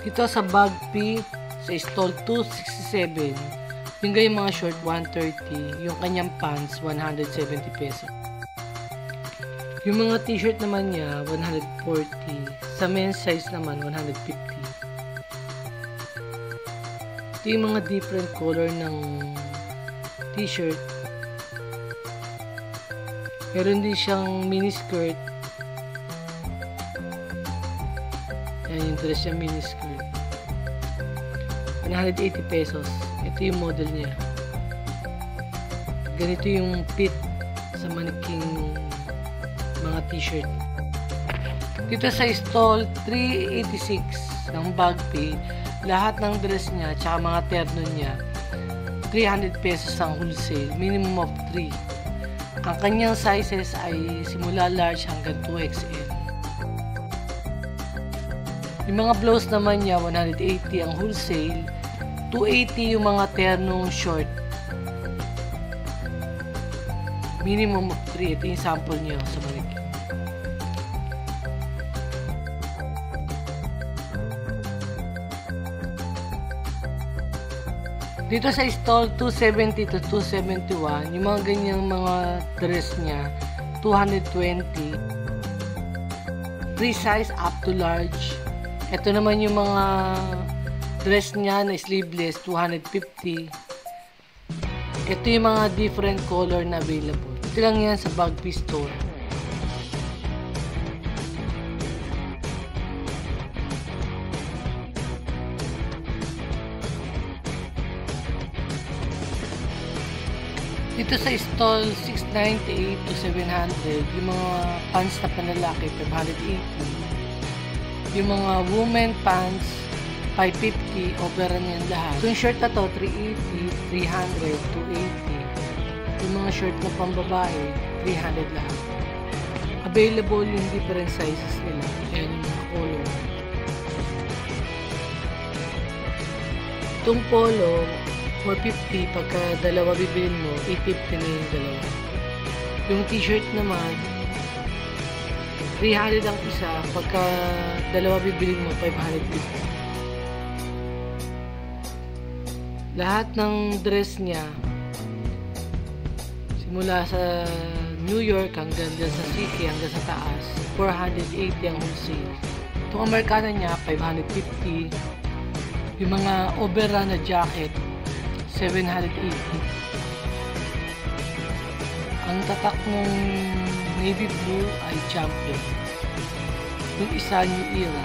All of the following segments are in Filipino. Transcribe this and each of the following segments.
Dito sa bag P, sa stall 267, yung ganyang mga short 130, yung kanyang pants 170 pesos. Yung mga t-shirt naman niya 140, sa men's size naman 150. Ito yung mga different color ng t-shirt. Meron din siyang mini skirt. Yan yung dress niya, mini skirt. 180 pesos. Ito yung model niya. Ganito yung fit sa maniking mga t-shirt. Dito sa stall 386 ng bag P, lahat ng dress niya tsaka mga terno niya 300 pesos ang wholesale, minimum of 3. Ang kanyang sizes ay simula large hanggang 2XL. Yung mga blouse naman niya 180 ang wholesale, 280 yung mga ternong short, minimum of 3. Ito yung sample niya sa balik. Dito sa stall 270 to 271, yung mga ganyang mga dress niya 220. Free size up to large. Ito naman yung mga dress niya na sleeveless 250. Ito yung mga different color na available. Ito lang yan sa Bag P store. Dito sa stall 698 to 700, yung mga pants na panlalaki 580. Yung mga women pants 550, overan yan lahat. Yung shirt na to 380, 300, 280. Yung mga shirt na pambabae 300 lahat. Available yung different sizes nila and mga color. Itong polo 450, pagka dalawa bibilin mo 850 na yung dalawa. Yung t-shirt naman 300 ang isa, pagka dalawa bibilin mo 550. Lahat ng dress niya simula sa New York hanggang sa city, hanggang sa taas 480 ang wholesale. Itong Amerikana niya 550. Yung mga overrun na jacket 780. Ang tatak ng navy blue ay Champion. Yung isa New Era.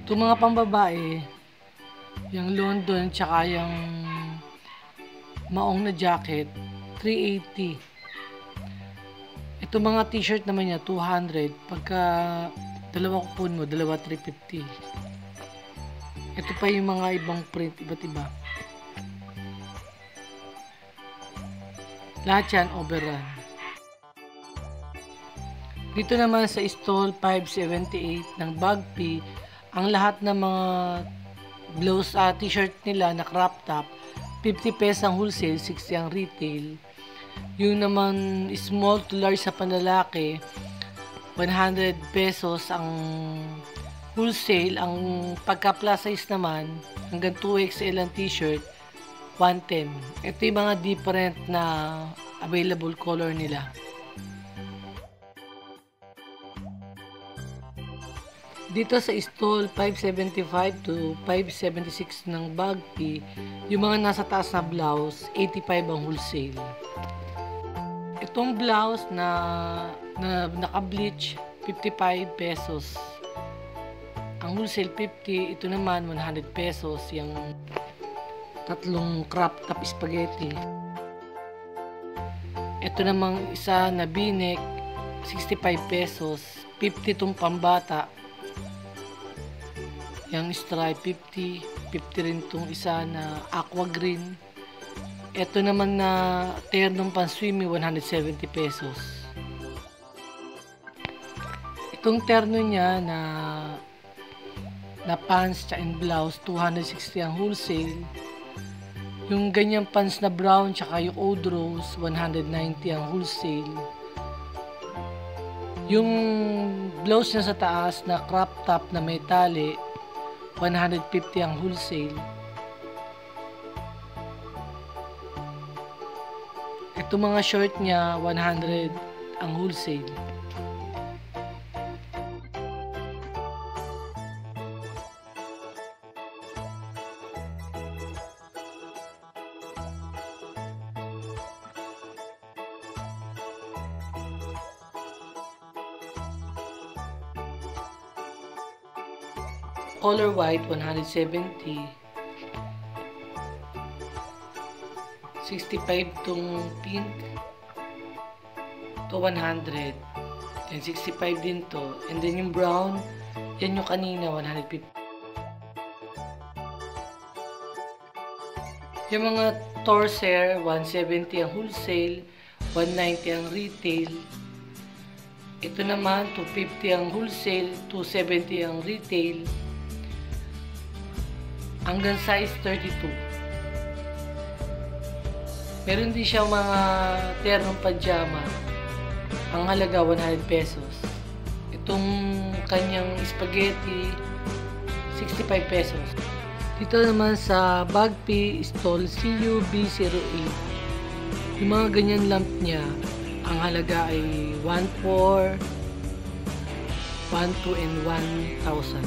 Itong mga pambabae, yung London tsaka yung maong na jacket 380. Itong mga t-shirt naman niya 200. Pagka dalawa kupon mo, dalawa 350. Ito pa yung mga ibang print, iba't iba. Lahat yan overrun. Dito naman sa stall 578 ng Bag P, ang lahat ng mga blouse t-shirt nila na crop top 50 pesos ang wholesale, 60 ang retail. Yung naman small to large sa panlalaki 100 pesos ang wholesale. Ang pagka plus size naman hanggang 2XL ang t-shirt 110. Ito yung mga different na available color nila. Dito sa stall 575 to 576 ng Bag P, yung mga nasa taas na blouse 85 ang wholesale. Itong blouse na naka-bleach 55 pesos. Ang wholesale 50, ito naman 100 pesos yung tatlong crop top spaghetti. Ito namang isa na V-neck 65 pesos, 50 itong pambata. Yung stripe 50, 50 rin itong isa na aqua green. Ito naman na ternong pan-swimmy 170 pesos. Itong terno niya na pants and blouse 260 ang wholesale. Yung ganyang pants na brown tsaka yung old rose 190 ang wholesale. Yung blouse niya sa taas na crop top na may tali, 150 ang wholesale. Ito mga short niya, 100 ang wholesale. Color white, 170. 65 tong pink. To 100. And 65 din to. And then yung brown, yan yung kanina, 150. Yung mga torser, 170 ang wholesale, 190 ang retail. Ito naman, 250 ang wholesale, 270 ang retail. Hanggang size 32. Meron din siya mga ternong pajama. Ang halaga 100 pesos. Itong kanyang spaghetti 65 pesos. Dito naman sa Bagpi stall CUB08. Yung mga ganyan lamp niya, ang halaga ay 1,400, 1,200 and 1,000.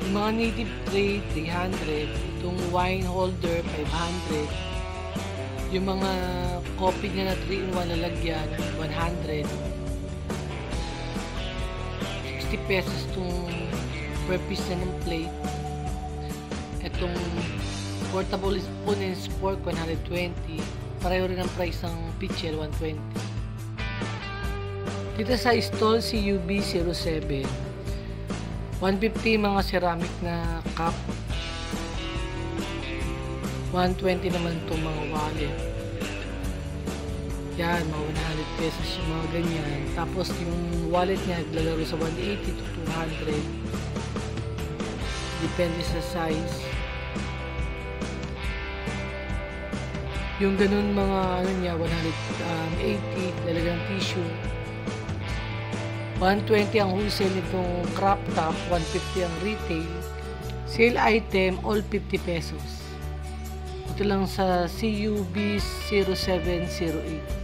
Yung mga native tray, 300. Itong wine holder, 500. Yung mga coffee niya na 3-in-1 lalagyan, 100. 60 pesos itong per piece na ng plate. Itong portable spoon and fork, 120. Pareho rin ang price ng pitcher, 120. Dito sa stall CUB07, 150 mga ceramic na cup. 120 naman itong mga wallet. Yan, mga 100 pesos yung mga ganyan. Tapos yung wallet niya, naglalaro sa 180 to 200. Depende sa size. Yung ganun mga ano niya, 180, lalagyan tissue. 120 ang wholesale nitong crop top, 150 ang retail. Sale item, all 50 pesos. Ito lang sa CUB0708.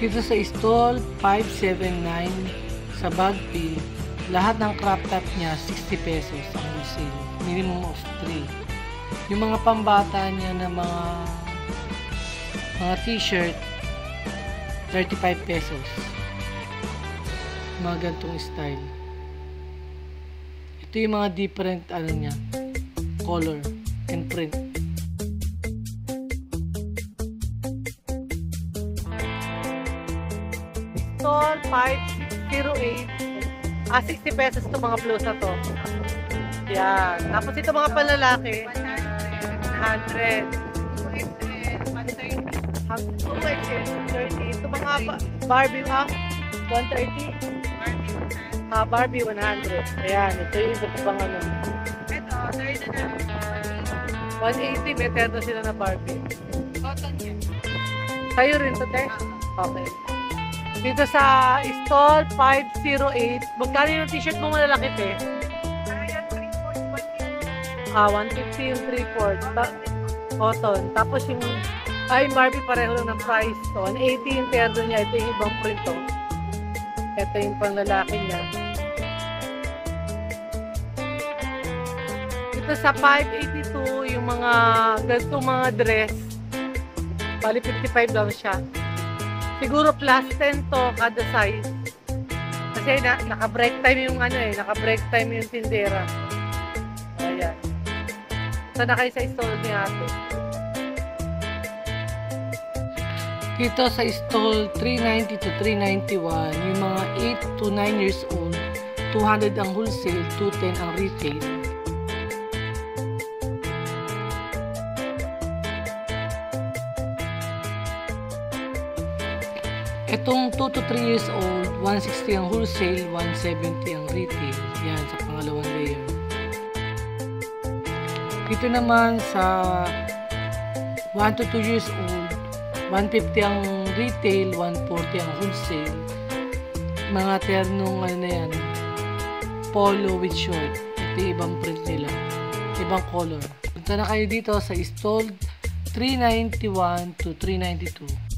Dito sa stall 579 sa Bagpi, lahat ng crop top niya 60 pesos ang wholesale, minimum of 3. Yung mga pambata niya na mga t-shirt 35 pesos. Mga gantong style. Ito yung mga different ano niya, color and print. Stall 508. 60 pesos itong mga blusa to. Yan. Tapos ito mga panlalaki. 100. 230. Ito mga Barbie 130. Barbie 100. Ayan. Ito yung iba't ibang ano. Ito, 180. May terno sila na Barbie. Cotton yan. Sa'yo rin to, te? Okay. Dito sa stall 508, magkano yung t-shirt mo malalaki, te? 150 yung 3/4 cotton. Tapos yung Barbie pareho lang ng price. So, 180 yung terno niya. Ito yung ibang print to. Ito yung panglalaki niya. Dito sa 582, yung mga ganitong mga dress, bali 55 lang siya. Siguro plus 10 to kada size. Kasi naka-break time yung naka-break time yung tindera. Ayan. So, na kayo sa stall ni ate. Dito sa stall 390 to 391, yung mga 8 to 9 years old, 200 ang wholesale, 210 ang retail. Itong 2 to 3 years old, 160 ang wholesale, 170 ang retail. Yan, sa pangalawang layer. Dito naman sa 1 to 2 years old, 150 ang retail, 140 ang wholesale. Mga ternong ano na yan, polo with short. Ito yung ibang print nila, ibang color. Punta na kayo dito sa stalled 391 to 392.